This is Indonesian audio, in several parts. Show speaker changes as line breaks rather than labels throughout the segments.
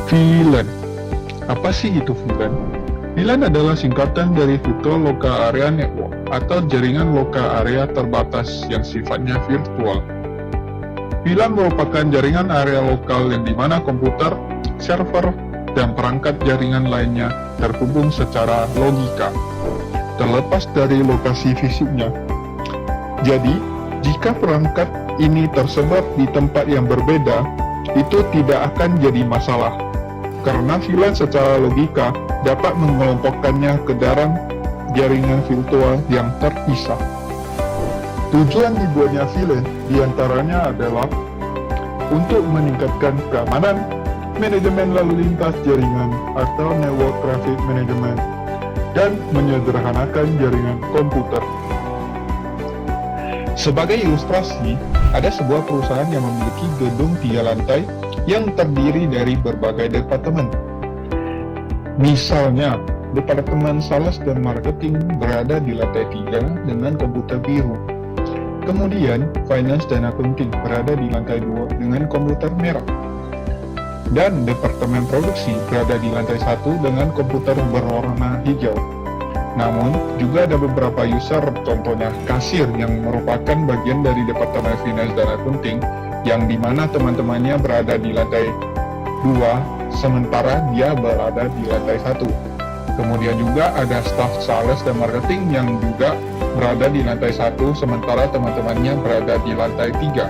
VLAN. Apa sih itu VLAN? VLAN adalah singkatan dari Virtual Local Area Network atau jaringan lokal area terbatas yang sifatnya virtual. VLAN merupakan jaringan area lokal yang dimana komputer, server, dan perangkat jaringan lainnya terhubung secara logika, terlepas dari lokasi fisiknya. Jadi, jika perangkat ini tersebar di tempat yang berbeda, itu tidak akan jadi masalah, karena VLAN secara logika dapat mengelompokkannya ke dalam jaringan virtual yang terpisah. Tujuan dibuatnya VLAN diantaranya adalah untuk meningkatkan keamanan, manajemen lalu lintas jaringan atau network traffic management, dan menyederhanakan jaringan komputer. Sebagai ilustrasi, ada sebuah perusahaan yang memiliki gedung 3 lantai yang terdiri dari berbagai departemen. Misalnya, Departemen Sales dan Marketing berada di lantai 3 dengan komputer biru. Kemudian, Finance dan Accounting berada di lantai 2 dengan komputer merah. Dan Departemen Produksi berada di lantai 1 dengan komputer berwarna hijau. Namun, juga ada beberapa user, contohnya kasir yang merupakan bagian dari Departemen Finance dan Accounting, yang dimana teman-temannya berada di lantai 2, sementara dia berada di lantai 1. Kemudian juga ada staf sales dan marketing yang juga berada di lantai 1, sementara teman-temannya berada di lantai 3.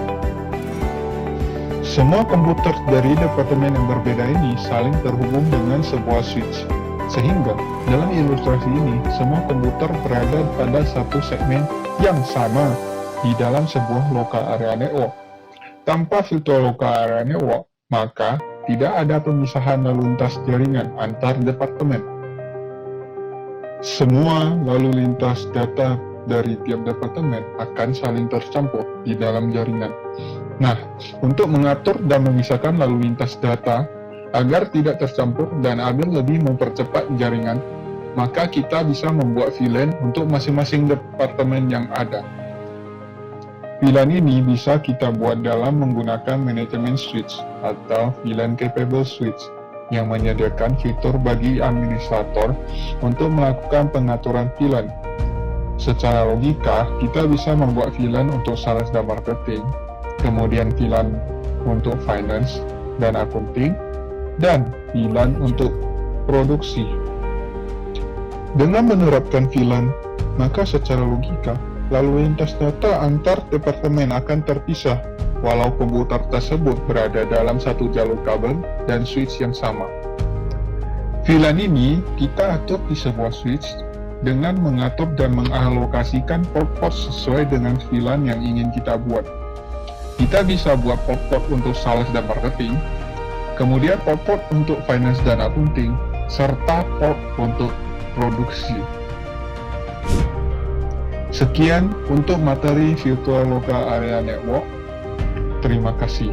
Semua komputer dari departemen yang berbeda ini saling terhubung dengan sebuah switch. Sehingga, dalam ilustrasi ini, semua komputer berada pada satu segmen yang sama di dalam sebuah local area network. Tanpa virtual local area network, maka tidak ada pemisahan lalu lintas jaringan antar departemen. Semua lalu lintas data dari tiap departemen akan saling tercampur di dalam jaringan. Nah, untuk mengatur dan memisahkan lalu lintas data agar tidak tercampur dan agar lebih mempercepat jaringan, maka kita bisa membuat VLAN untuk masing-masing departemen yang ada. VLAN ini bisa kita buat dalam menggunakan manajemen switch atau VLAN capable switch yang menyediakan fitur bagi administrator untuk melakukan pengaturan VLAN. Secara logika, kita bisa membuat VLAN untuk sales dan marketing, kemudian VLAN untuk finance dan accounting, dan VLAN untuk produksi. Dengan menerapkan VLAN, maka secara logika, lalu lintas data antar departemen akan terpisah, walau komputer tersebut berada dalam satu jalur kabel dan switch yang sama. VLAN ini kita atur di sebuah switch dengan mengatur dan mengalokasikan port-port sesuai dengan VLAN yang ingin kita buat. Kita bisa buat port-port untuk sales dan marketing, kemudian port-port untuk finance dan accounting, serta port untuk produksi. Sekian untuk materi Virtual Local Area Network. Terima kasih.